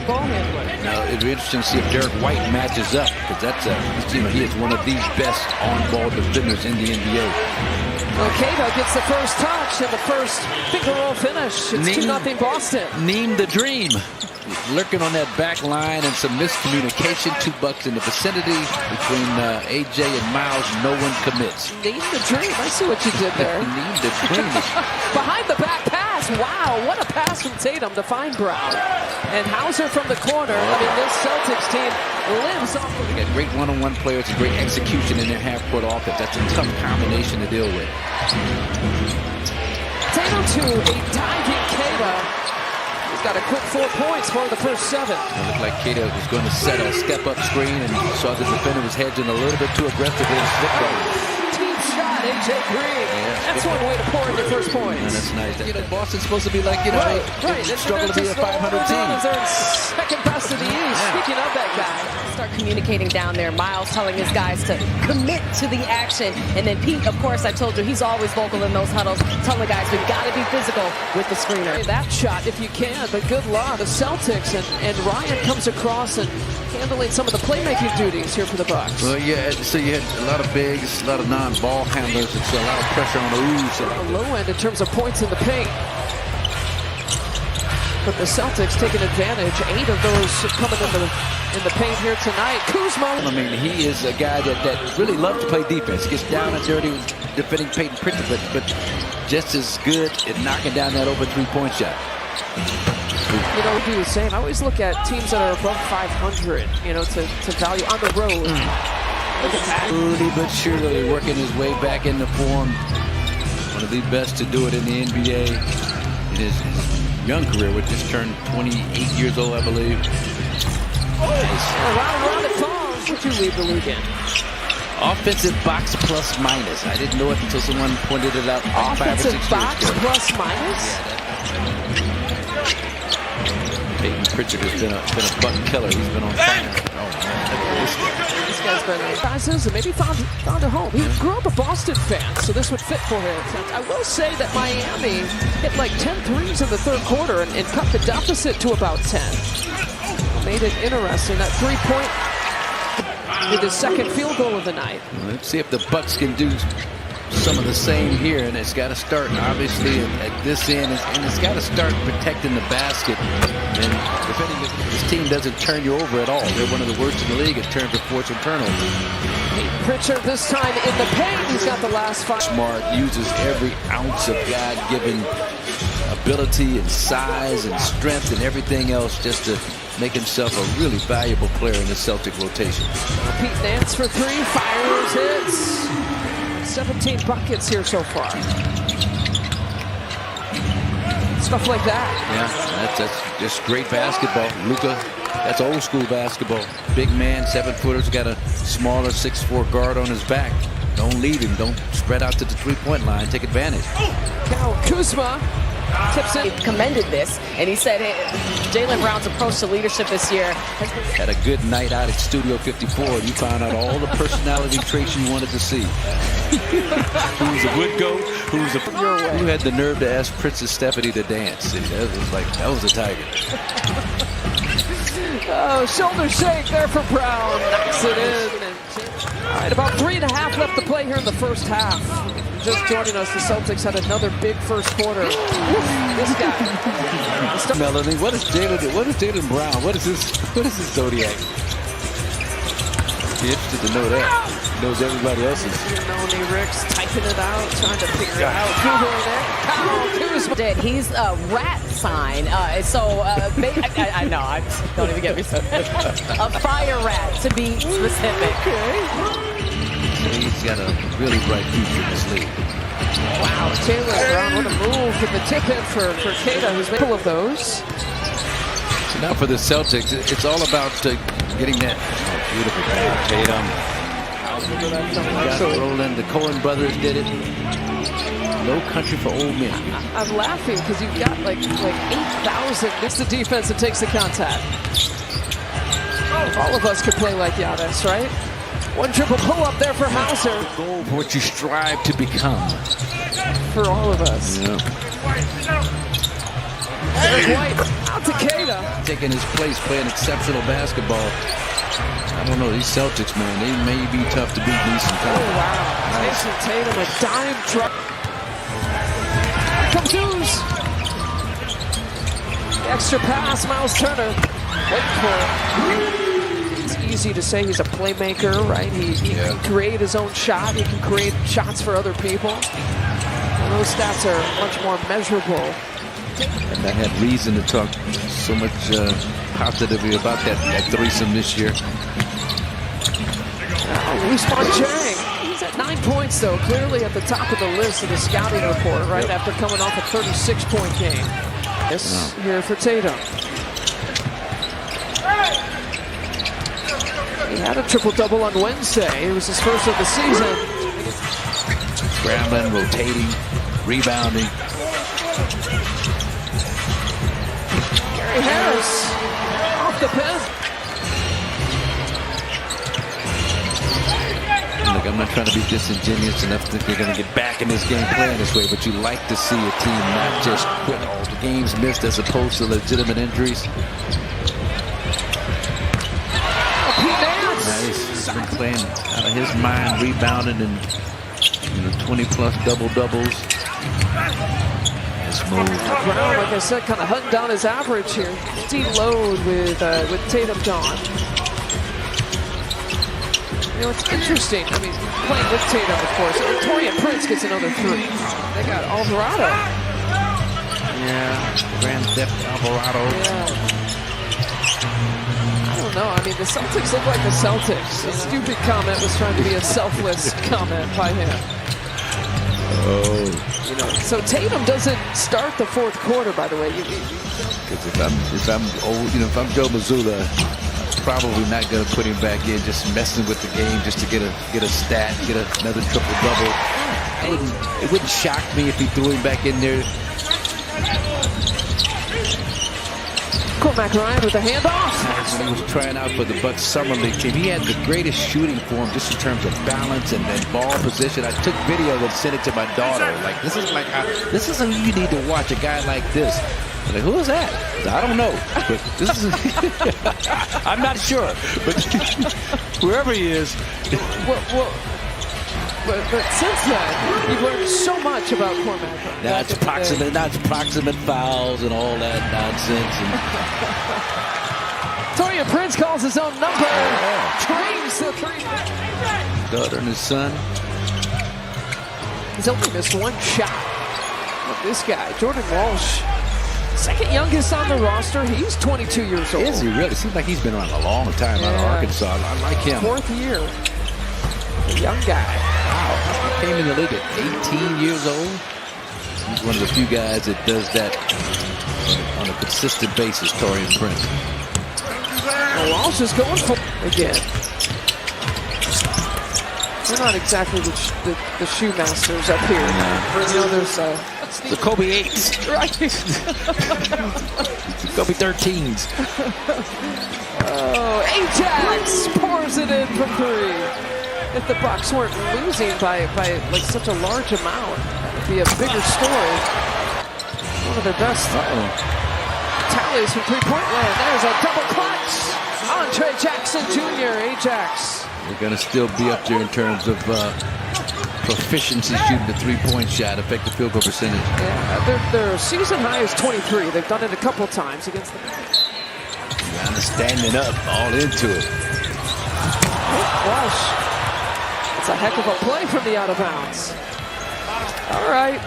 ball handler. Now, it'd be interesting to see if Derrick White matches up, because that's he is one of the best on-ball defenders in the NBA. Well, Queta gets the first touch and the first finger roll finish. It's 2-0 Boston. Neem the dream. Lurking on that back line and some miscommunication. 2 Bucks in the vicinity between AJ and Miles. No one commits. Neem the dream. I see what you did there. Neem the dream. Behind the back pass. Wow, what a pass from Tatum to find Brown. And Hauser from the corner. I mean, this Celtics team lives off. They got great one-on-one players and great execution in their half-court offense. That's a tough combination to deal with. Tatum to a diving Queta. He's got a quick 4 points for the first 7. It looked like Queta was going to set a step-up screen and saw the defender was hedging a little bit too aggressively and slipped on. Team shot, AJ Green. That's one way to pour in your first points. Yeah, that's nice. You know, Boston's supposed to be like, you know, right. struggle to be a 500 team. They're in second best in the East. Speaking of that guy. Start communicating down there. Miles telling his guys to commit to the action. And then Pete, of course, I told you, he's always vocal in those huddles, telling the guys, we've got to be physical with the screener. That shot, if you can, but good luck. The Celtics and Ryan comes across and handling some of the playmaking duties here for the Bucks. Well, yeah, so you had a lot of bigs, a lot of non-ball handlers, and so a lot of pressure on the ooze. A low end in terms of points in the paint. But the Celtics taking advantage. 8 of those coming in the paint here tonight. Kuzma. I mean, he is a guy that really loves to play defense. He gets down and dirty with defending Payton Pritchard, but just as good at knocking down that over 3-point shot. You know, do the same. I always look at teams that are above 500, you know, to value on the road. Look at that. Slowly but surely working his way back into form. One of the best to do it in the NBA in his young career, which just turned 28 years old, I believe. Nice. Around it falls. What you lead the league in? Offensive box plus minus. I didn't know it until someone pointed it out like 5 or 6 years ago. Offensive box plus minus? Payton Pritchard has been a buck killer. He's been on fire. This guy's been sizes and maybe found a home. He grew up a Boston fan, so this would fit for him. I will say that Miami hit like 10 threes in the third quarter and cut the deficit to about 10. Made it interesting. That 3-point with his second field goal of the night. Let's see if the Bucks can do some of the same here, and it's got to start obviously at this end, and it's got to start protecting the basket. And defending this team doesn't turn you over at all. They're one of the worst in the league in terms of forcing turnovers. Pritchard this time in the paint. He's got the last 5. Smart uses every ounce of God-given ability and size and strength and everything else just to make himself a really valuable player in the Celtic rotation. Pete Nance for 3, fires, hits. 17 buckets here so far. Stuff like that. Yeah, that's just great basketball. Luka, that's old school basketball. Big man, 7-footers, got a smaller 6'4" guard on his back. Don't leave him. Don't spread out to the 3-point line. Take advantage. Now Kuzma tips it. He commended this, and he said, hey, Jaylen Brown's approach to leadership this year. Had a good night out at Studio 54, and you found out all the personality traits you wanted to see. Who's a good goat? Who had the nerve to ask Princess Stephanie to dance? That was a tiger. Oh, shoulder shake there for Brown. Knocks it in. All right, about 3.5 left to play here in the first half. Just joining us, the Celtics had another big first quarter. This guy. Melanie, what is Jaylen Brown? What is his zodiac? Be interested to know that. He knows everybody else's. Melanie Ricks typing it out, trying to figure it out. Googling it. He's a rat sign. I know. Don't even get me started. A fire rat, to be specific. Okay. He's got a really bright future in this league. Wow, Jaylen Brown, what a move with the tip-in for Queta, who's made a couple of those. So now for the Celtics, it's all about getting that beautiful Tatum. Rolling. The Coen brothers did it. No country for old men. I'm laughing because you've got like 8,000. It's the defense that takes the contact. All of us could play like Giannis, right? One triple pull-up there for Hauser. Goal for what you strive to become. For all of us. Yeah. Derrick White out to Queta. Taking his place, playing exceptional basketball. I don't know, these Celtics, man, they may be tough to beat these sometimes. Oh, wow. Nice. Jayson Tatum, a dime truck. Comes Hughes. Extra pass, Miles Turner. Waiting for it. It's easy to say he's a playmaker, right? He can create his own shot. He can create shots for other people. And those stats are much more measurable. And I had reason to talk so much positively about that threesome this year. Ousmane Dieng. He's at 9 points, though, clearly at the top of the list of the scouting report, right after coming off a 36-point game. This here for Tatum. He had a triple-double on Wednesday. It was his first of the season. Scrambling, rotating, rebounding. Gary Harris off the pen. Look, I'm not trying to be disingenuous enough to think they're going to get back in this game playing this way, but you like to see a team not just quit all the games missed as opposed to legitimate injuries. Nice. He's been playing out of his mind, rebounding and 20-plus double-doubles. Nice move. Brown, like I said, kind of hunting down his average here. 15 load with Tatum gone. You know, it's interesting. I mean, playing with Tatum, of course. Payton Pritchard gets another 3. They got Alvarado. Yeah, Grand Theft Alvarado. Yeah. I don't know. I mean, the Celtics look like the Celtics. A stupid comment was trying to be a selfless comment by him. Oh. You know, so Tatum doesn't start the fourth quarter, by the way. Because if I'm Joe Mazzulla, probably not going to put him back in, just messing with the game just to get a stat, get another triple-double. It wouldn't shock me if he threw him back in there. Ryan with a handoff. When he was trying out for the Bucks Summer League team, he had the greatest shooting form just in terms of balance and ball position. I took video and sent it to my daughter. Like, this is who you need to watch, a guy like this. I'm like, who is that? I don't know. But this is I'm not sure. But whoever he is. But since then, you've learned so much about Cormac. Now it's proximate fouls and all that nonsense. Taurean Prince calls his own number. Trains the 3. Daughter and his son. He's only missed 1 shot. Look, this guy, Jordan Walsh, second youngest on the roster. He's 22 years old. Is he really? Seems like he's been around a long time out of Arkansas. I like him. 4th year. A young guy. Wow. He came in the league at 18 years old. He's one of the few guys that does that on a consistent basis, Taurean Prince. Well, Walsh is going for again. We're not exactly the shoe masters up here. No. You know, there's the Kobe 8s. Right. Kobe 13s. Oh, Ajax pours it in from 3. If the Bucks weren't losing by like such a large amount, that would be a bigger story. One of their best tallies from 3-point land. There's a double clutch. Andre Jackson Jr., Ajax. They're going to still be up there in terms of proficiency shooting the 3-point shot, effective field goal percentage. Yeah, their season high is 23. They've done it a couple times against the Bucks. Standing up, all into it. Walsh. It's a heck of a play from the out of bounds. All right.